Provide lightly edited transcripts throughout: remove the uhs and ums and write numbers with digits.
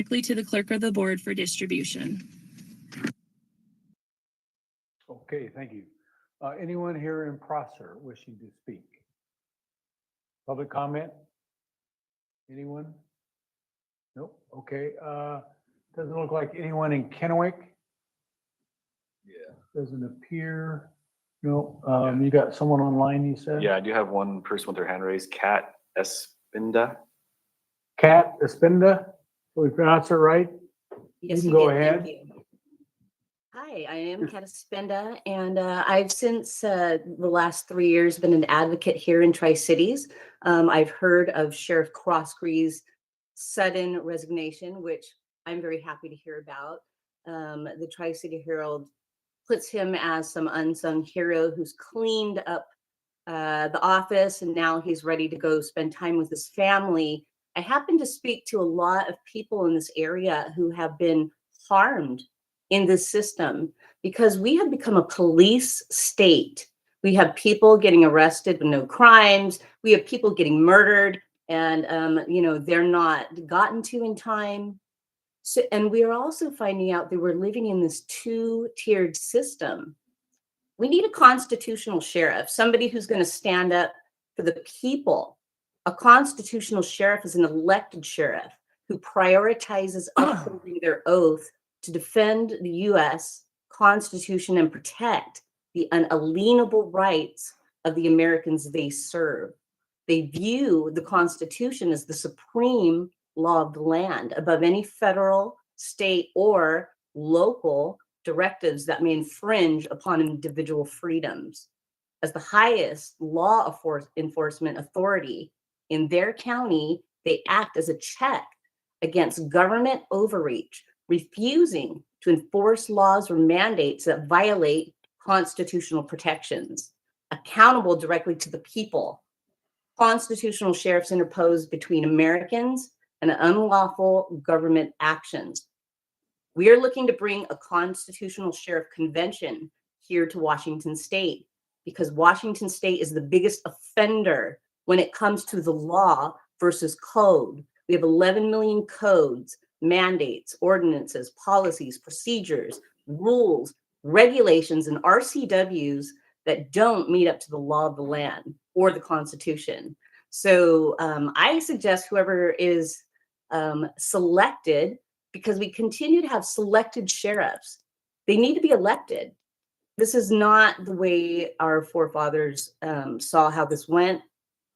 directly to the clerk of the board for distribution. Okay, thank you. Anyone here in Prosser wishing to speak? Public comment? Anyone? Nope, okay. Doesn't look like anyone in Kennewick. Yeah. Doesn't appear. No, you got someone online, you said? Yeah, I do have one person with their hand raised, Kat Espinda. Kat Espinda, did we pronounce it right? Yes, You you can go did. ahead. Thank you. Hi, I am Kat Spenda, and I've since the last 3 years been an advocate here in Tri-Cities. I've heard of Sheriff Croskery's sudden resignation, which I'm very happy to hear about. The Tri-City Herald puts him as some unsung hero who's cleaned up the office, and now he's ready to go spend time with his family. I happen to speak to a lot of people in this area who have been harmed in this system because we have become a police state. We have people getting arrested with no crimes. We have people getting murdered and, they're not gotten to in time. So, and we are also finding out that we're living in this two-tiered system. We need a constitutional sheriff, somebody who's going to stand up for the people. A constitutional sheriff is an elected sheriff who prioritizes upholding their oath to defend the U.S. Constitution and protect the unalienable rights of the Americans they serve. They view the Constitution as the supreme law of the land above any federal, state, or local directives that may infringe upon individual freedoms. As the highest law enforcement authority in their county, they act as a check against government overreach, refusing to enforce laws or mandates that violate constitutional protections, accountable directly to the people. Constitutional sheriffs interpose between Americans and unlawful government actions. We are looking to bring a constitutional sheriff convention here to Washington State because Washington State is the biggest offender when it comes to the law versus code. We have 11 million codes, mandates, ordinances, policies, procedures, rules, regulations, and RCWs that don't meet up to the law of the land or the Constitution. So I suggest whoever is selected, because we continue to have selected sheriffs, they need to be elected. This is not the way our forefathers saw how this went.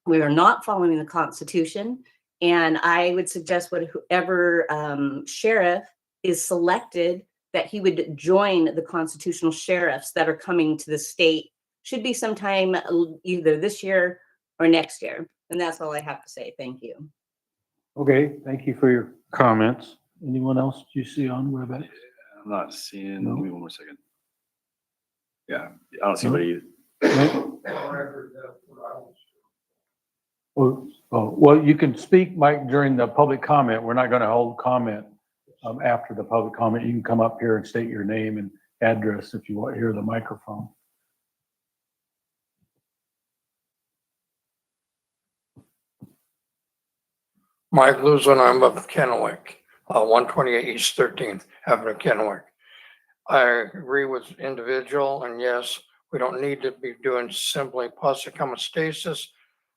We are not following the Constitution. And I would suggest whoever sheriff is selected, that he would join the constitutional sheriffs that are coming to the state. Should be sometime either this year or next year. And that's all I have to say. Thank you. Okay, thank you for your comments. Anyone else you see on WebEx? I'm not seeing, No. give me one more second. Yeah, I don't see No. anybody. Oh, well, you can speak, Mike, during the public comment. We're not going to hold comment after the public comment. You can come up here and state your name and address if you want to hear the microphone. Mike Luzon, I'm of Kennewick, 128 East 13th Avenue, Kennewick. I agree with individual, and yes, we don't need to be doing simply pulse hemostasis.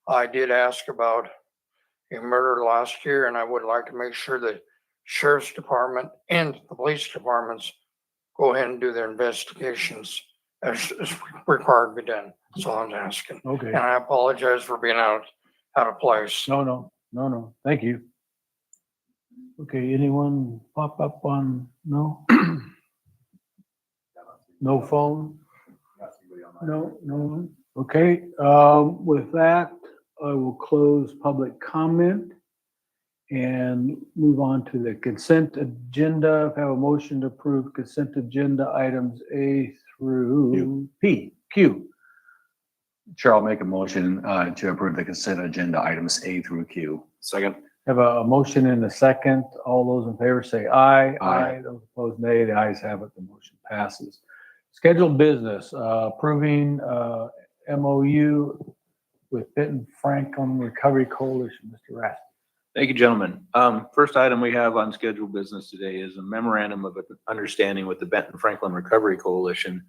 I did ask about a murder last year, and I would like to make sure the sheriff's department and the police departments go ahead and do their investigations as required to be done. That's all I'm asking. Okay. And I apologize for being out of place. No. Thank you. Okay, anyone pop up on, no? No phone? No one? Okay, with that, I will close public comment and move on to the consent agenda. If I have a motion to approve consent agenda items A through Q. Chair, I'll make a motion to approve the consent agenda items A through Q. Second. Have a motion and a second. All those in favor say aye. Aye. Those opposed, nay. The ayes have it. The motion passes. Scheduled business, approving MOU with Benton Franklin Recovery Coalition. Mr. Raskin. Thank you, gentlemen. First item we have on scheduled business today is a memorandum of understanding with the Benton Franklin Recovery Coalition.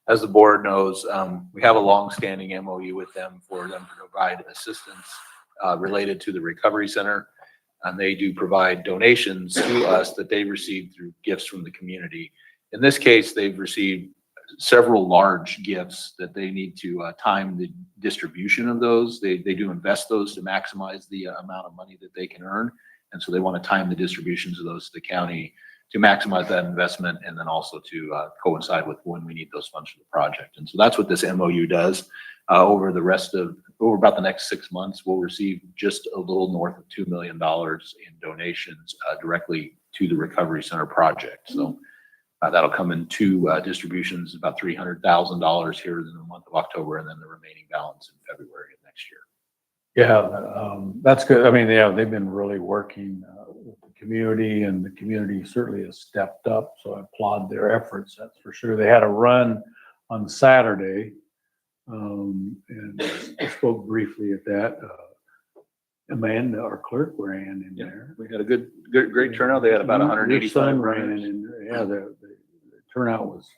As the board knows, we have a long-standing MOU with them for them to provide assistance related to the recovery center. And they do provide donations to us that they receive through gifts from the community. In this case, they've received several large gifts that they need to time the distribution of those. They do invest those to maximize the amount of money that they can earn. And so they want to time the distributions of those to the county to maximize that investment, and then also to coincide with when we need those funds for the project. And so that's what this MOU does. Over about the next 6 months, we'll receive just a little north of $2 million in donations directly to the recovery center project. So that'll come in two distributions, about $300,000 here in the month of October, and then the remaining balance in February of next year. Yeah, that's good. I mean, yeah, they've been really working with the community, and the community certainly has stepped up. So I applaud their efforts. That's for sure. They had a run on Saturday, and I spoke briefly at that. Amanda, our clerk, ran in there. We had a great turnout. They had about Your 185 son ran runners. in there. Yeah, the turnout was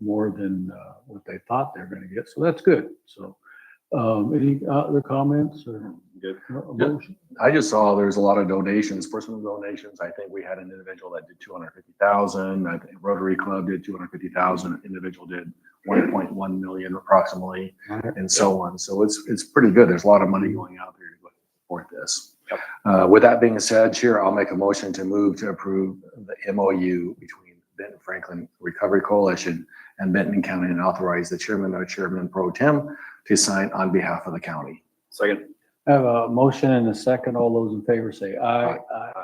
more than what they thought they were going to get. So that's good. So any other comments or Good. a motion? I just saw there's a lot of donations, personal donations. I think we had an individual that did 250,000. I think Rotary Club did 250,000. An individual did 1.1 million approximately, and so on. So it's pretty good. There's a lot of money going out there to support this. Yep. With that being said, Chair, I'll make a motion to move to approve the MOU between Benton Franklin Recovery Coalition and Benton County, and authorize the chairman or chairman pro tem to sign on behalf of the county. Second. I have a motion and a second. All those in favor say aye.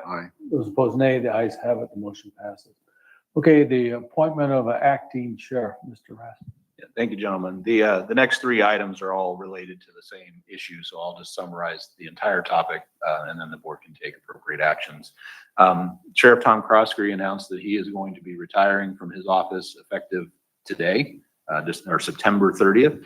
Aye. Those opposed, nay. The ayes have it. The motion passes. Okay, the appointment of an acting sheriff, Mr. Rasmussen. Yeah, thank you, gentlemen. The next three items are all related to the same issue, so I'll just summarize the entire topic, and then the board can take appropriate actions. Sheriff Tom Croskery announced that he is going to be retiring from his office effective today, September 30th.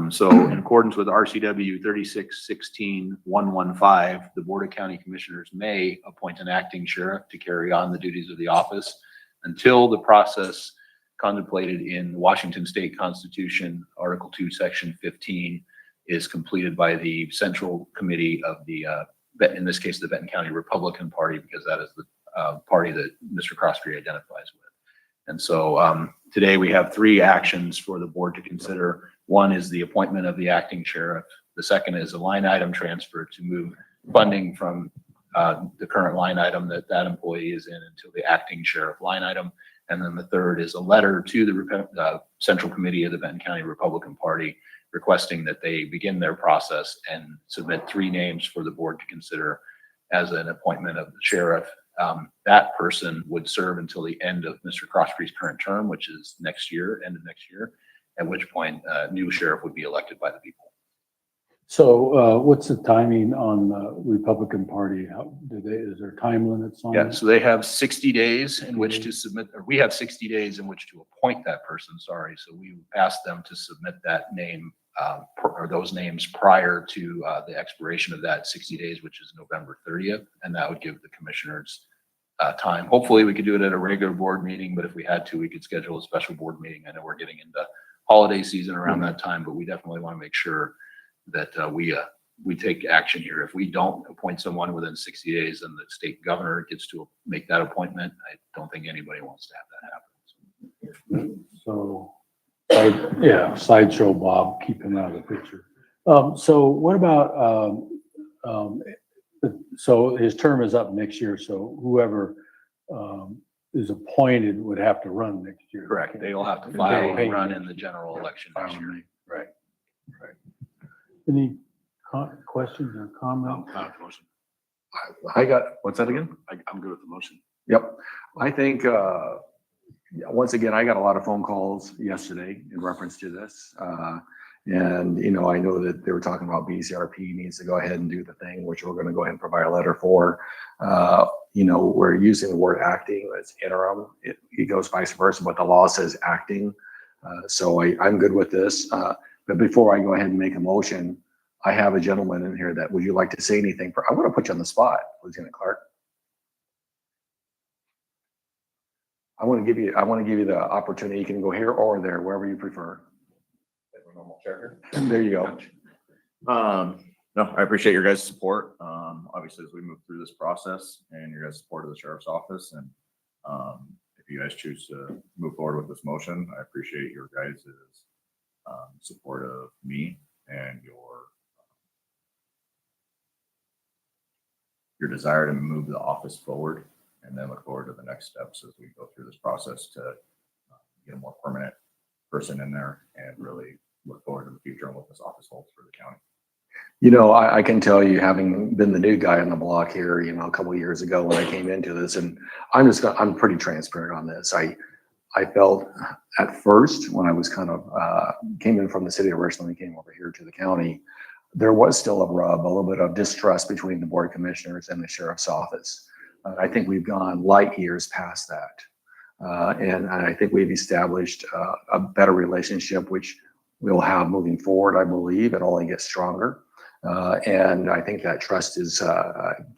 So in accordance with RCW 3616-115, the Board of County Commissioners may appoint an acting sheriff to carry on the duties of the office until the process contemplated in the Washington State Constitution, Article 2, Section 15, is completed by the Central Committee of the, in this case, the Benton County Republican Party, because that is the party that Mr. Croskery identifies with. And so today we have three actions for the board to consider. One is the appointment of the acting sheriff. The second is a line item transfer to move funding from the current line item that employee is in into the acting sheriff line item. And then the third is a letter to the Central Committee of the Benton County Republican Party requesting that they begin their process and submit three names for the board to consider as an appointment of the sheriff. That person would serve until the end of Mr. Croskery's current term, which is next year, end of next year, at which point a new sheriff would be elected by the people. So what's the timing on the Republican Party? Is there time limits on Yeah, it? so they have 60 days in which to submit, or we have 60 days in which to appoint that person, sorry. So we asked them to submit that name or those names prior to the expiration of that 60 days, which is November 30th. And that would give the commissioners time. Hopefully we could do it at a regular board meeting, but if we had to, we could schedule a special board meeting. I know we're getting into holiday season around that time, but we definitely want to make sure that we take action here. If we don't appoint someone within 60 days, then the state governor gets to make that appointment. I don't think anybody wants to have that happen. So, yeah, sideshow Bob, keep him out of the picture. So what about, so his term is up next year, so whoever is appointed would have to run next year. Correct. They will have to file and run in the general election next year. Right. Any questions or comments? Motion. I got, what's that again? I'm good with the motion. Yep. I think, once again, I got a lot of phone calls yesterday in reference to this. And, you know, I know that they were talking about BCRP needs to go ahead and do the thing, which we're going to go ahead and provide a letter for. You know, we're using the word acting, it's interim. It goes vice versa, but the law says acting. So I'm good with this. But before I go ahead and make a motion, I have a gentleman in here that, would you like to say anything? I'm going to put you on the spot, Lieutenant Clark. I want to give you the opportunity. You can go here or there, wherever you prefer. Normal chair And there you go. here. No, I appreciate your guys' support. Obviously, as we move through this process and your guys' support of the sheriff's office, and if you guys choose to move forward with this motion, I appreciate your guys' support of me and your desire to move the office forward, and then look forward to the next steps as we go through this process to get a more permanent person in there and really look forward to the future and what this office holds for the county. You know, I can tell you, having been the new guy on the block here, you know, a couple of years ago when I came into this, and I'm pretty transparent on this. I felt at first when I was kind of came in from the city of Richland and came over here to the county, there was still a little bit of distrust between the board of commissioners and the sheriff's office. I think we've gone light years past that. And I think we've established a better relationship, which we'll have moving forward. I believe it only gets stronger. And I think that trust is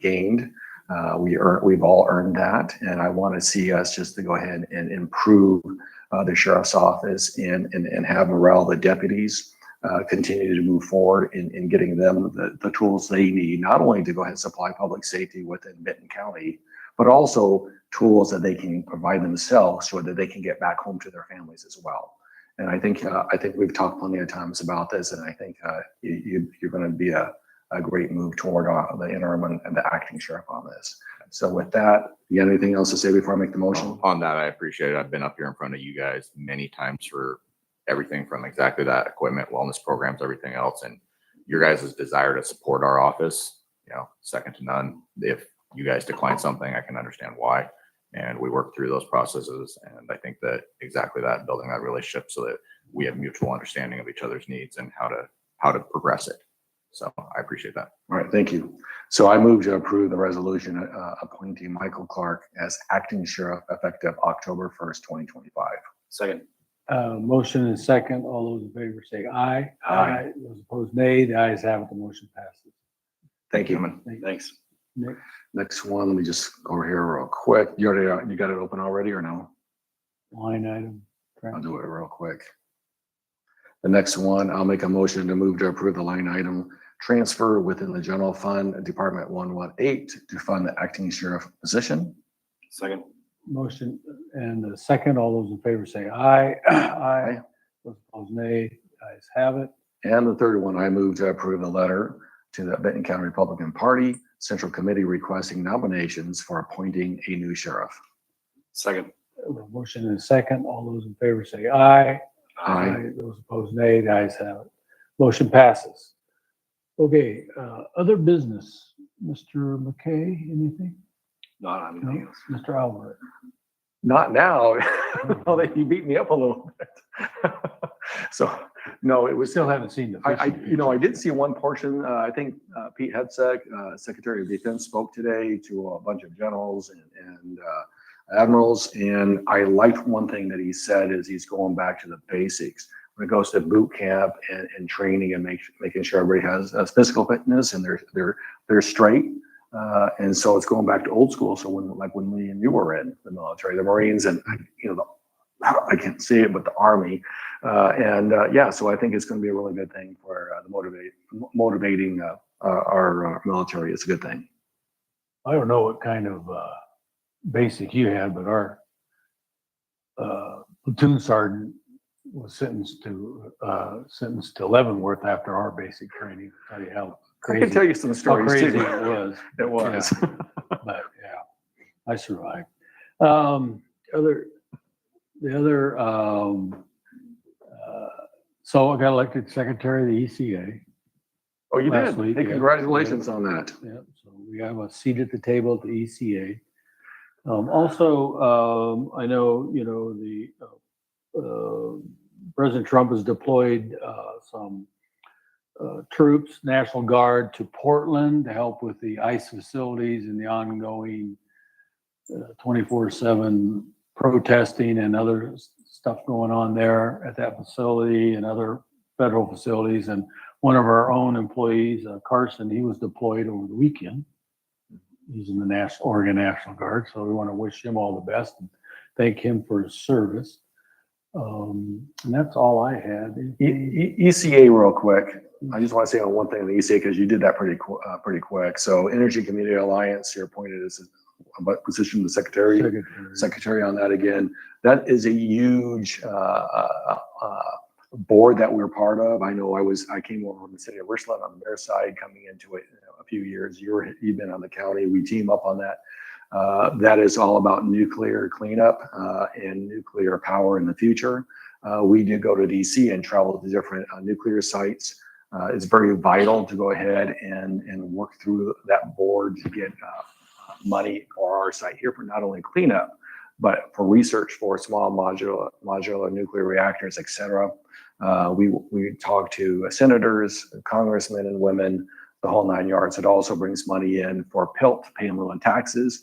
gained. We've all earned that. And I want to see us just to go ahead and improve the sheriff's office and have morale of the deputies continue to move forward in getting them the tools they need, not only to go ahead and supply public safety within Benton County, but also tools that they can provide themselves so that they can get back home to their families as well. And I think we've talked plenty of times about this, and I think you're going to be a great move toward the interim and the acting sheriff on this. So with that, you got anything else to say before I make the motion? On that, I appreciate it. I've been up here in front of you guys many times for everything from exactly that, equipment, wellness programs, everything else. And your guys' desire to support our office, you know, second to none. If you guys decline something, I can understand why. And we work through those processes. And I think that exactly that, building that relationship so that we have mutual understanding of each other's needs and how to progress it. So I appreciate that. All right, thank you. So I move to approve the resolution appointing Michael Clark as acting sheriff effective October 1st, 2025. Second. Motion and second. All those in favor say aye. Aye. Those opposed, nay. The ayes have it. The motion passes. Thank you. Thanks. Nick? Next one, let me just go over here real quick. You got it open already or no? Line item. I'll do it real quick. The next one, I'll make a motion to move to approve the line item transfer within the general fund, Department 118, to fund the acting sheriff position. Second. Motion and the second. All those in favor say aye. Aye. Those opposed, nay. The ayes have it. And the third one, I move to approve the letter to the Benton County Republican Party Central Committee requesting nominations for appointing a new sheriff. Second. Motion and second. All those in favor say aye. Aye. Those opposed, nay. The ayes have it. Motion passes. Okay, other business. Mr. McKay, anything? Not on anything else. Mr. Albert? Not now. Well, you beat me up a little bit. So, no, it was Still haven't seen the. I did see one portion. I think Pete Hegseth, Secretary of Defense, spoke today to a bunch of generals and admirals, and I liked one thing that he said is he's going back to the basics when it goes to boot camp and training and making sure everybody has physical fitness and they're straight. And so it's going back to old school. So when me and you were in the military, the Marines, and I can't say it, but the Army, so I think it's going to be a really good thing for motivating our military. It's a good thing. I don't know what kind of basic you had, but our platoon sergeant was sentenced to Leavenworth after our basic traiing. Tell you how I can tell you some how stories crazy too. it was. It was. Yeah. But yeah, I survived. So I got elected secretary of the ECA. Oh, you Last did? week, Hey, yeah. congratulations on that. Yeah, so we have a seat at the table at the ECA. I know, President Trump has deployed some troops, National Guard, to Portland to help with the ICE facilities and the ongoing 24/7 protesting and other stuff going on there at that facility and other federal facilities. And one of our own employees, Carson, he was deployed over the weekend. He's in the Oregon National Guard, so we want to wish him all the best and thank him for his service. And that's all I had. ECA real quick. I just want to say on one thing on the ECA, because you did that pretty quick. So Energy Community Alliance, you're appointed as a position of the secretary on that again. That is a huge board that we're part of. I know I came over from the city of Richland on their side coming into it a few years. You've been on the county. We team up on that. That is all about nuclear cleanup and nuclear power in the future. We do go to DC and travel to different nuclear sites. It's very vital to go ahead and work through that board to get money for our site here for not only cleanup, but for research for small modular nuclear reactors, et cetera. We talk to senators, congressmen and women, the whole 9 yards. It also brings money in for PILT, pay in lieu of taxes,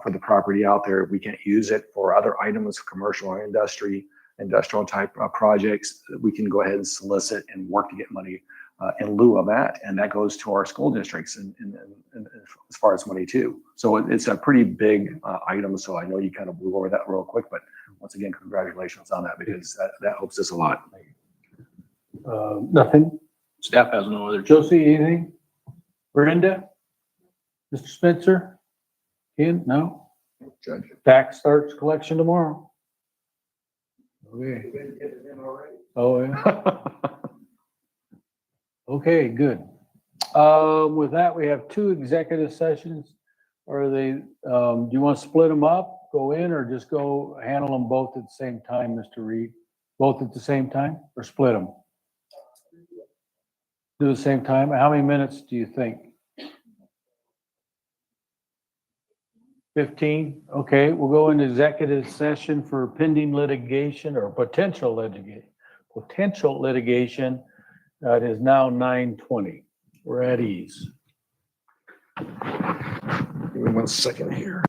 for the property out there. If we can't use it for other items, commercial or industrial type projects, we can go ahead and solicit and work to get money in lieu of that. And that goes to our school districts and as far as money too. So it's a pretty big item. So I know you kind of blew over that real quick, but once again, congratulations on that because that helps us a lot. Nothing. Staff has no other. Josie, anything? Brenda? Mr. Spencer? Ken? No? Judge. Tax starts collection tomorrow. Okay. Oh, yeah. Okay, good. With that, we have 2 executive sessions. Are they, do you want to split them up, go in, or just go handle them both at the same time, Mr. Reed? Both at the same time, or split them? Do the same time? How many minutes do you think? 15? Okay, we'll go into executive session for pending litigation or potential litigation. It is now 9:20. We're at ease. Give me 1 second here.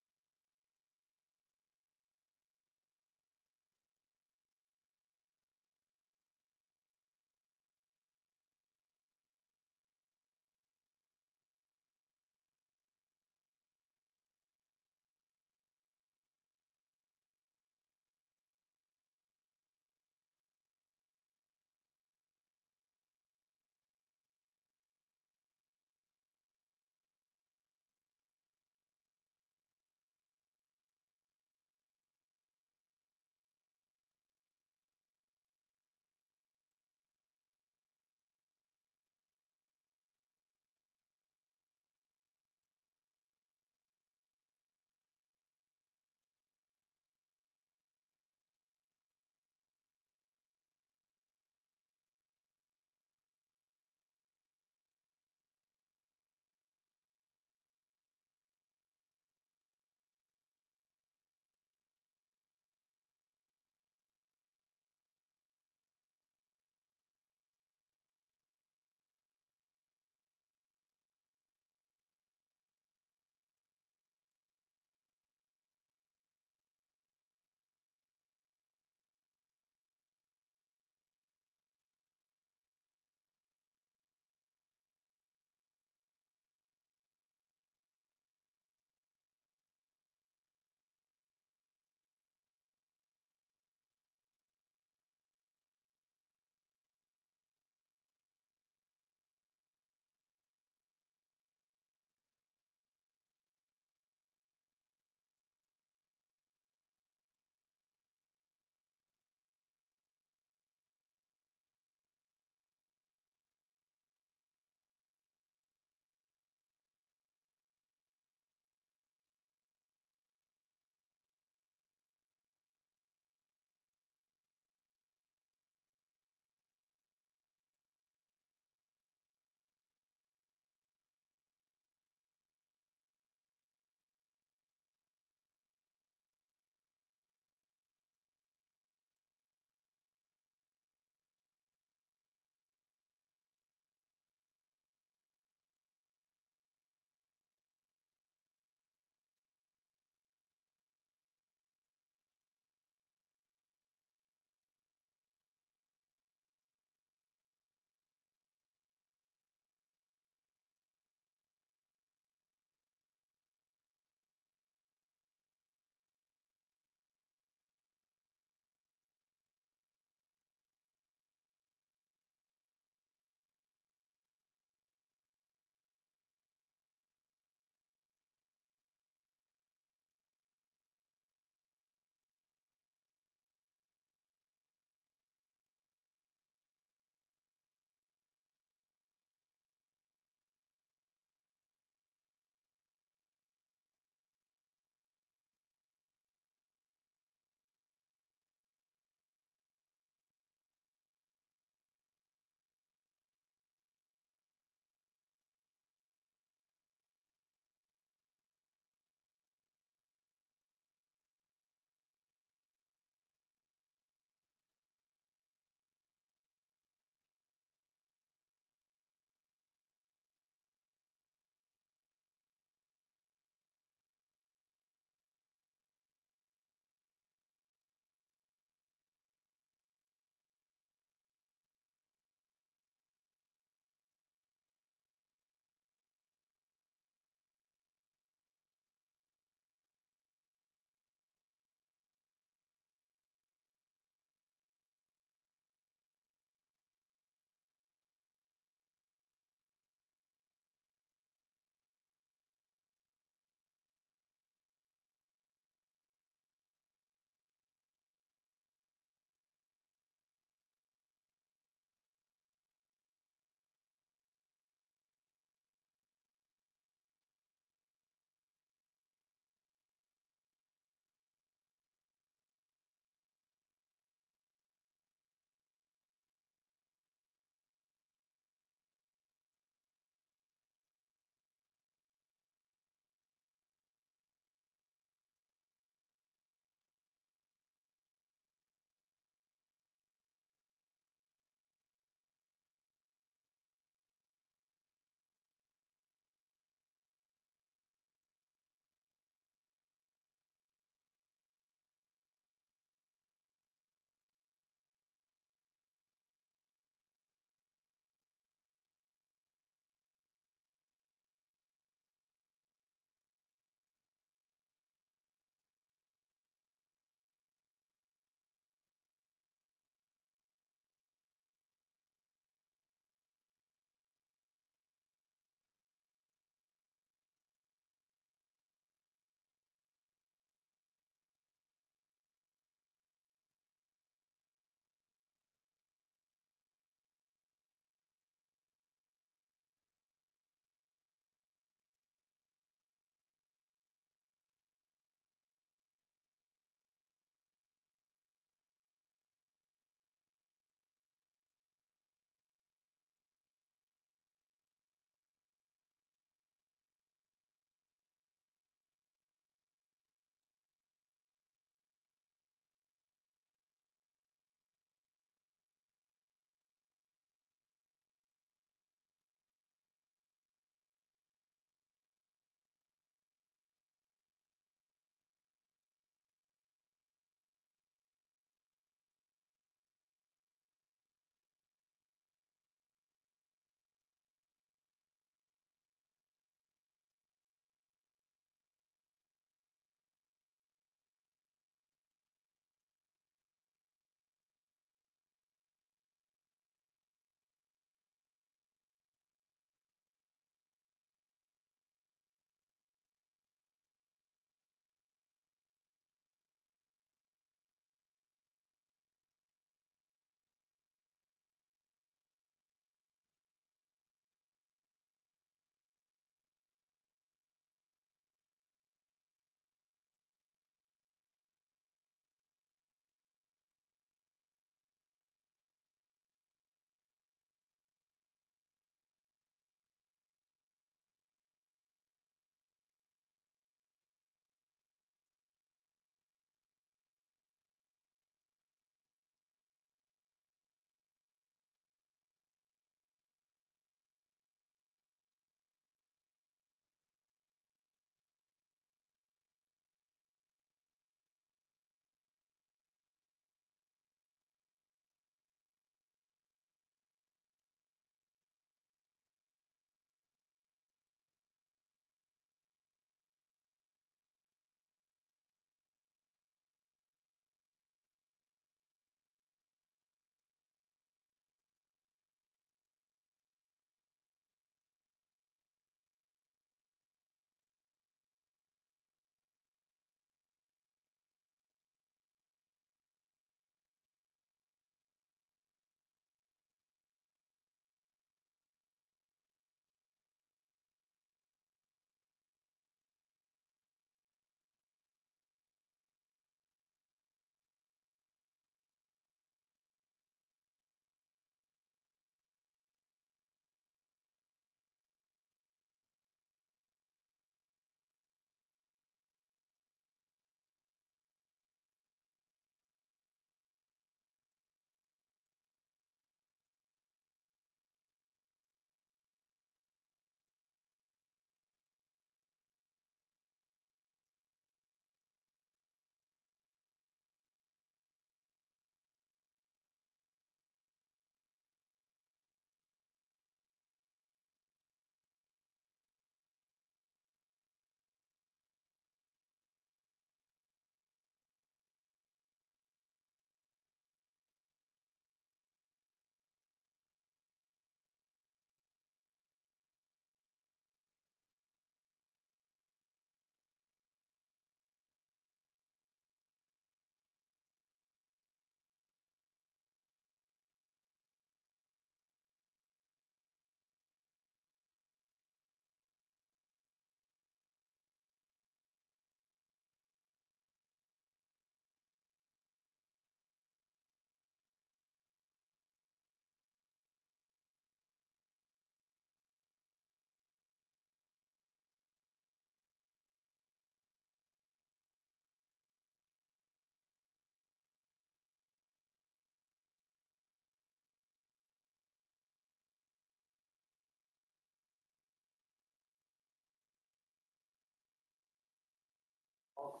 All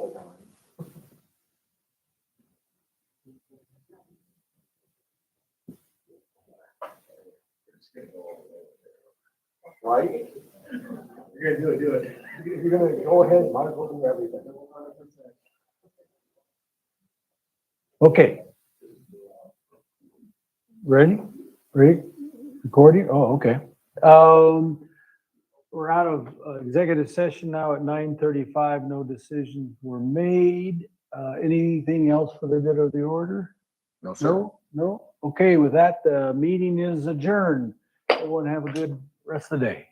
the time. Right? You're gonna do it. If you're gonna go ahead, might as well do everything. Okay. Ready? Ready? Recording? Oh, okay. We're out of executive session now at 9:35. No decisions were made. Anything else for the good of the order? No, sir. No? No? Okay, with that, the meeting is adjourned. Everyone have a good rest of the day.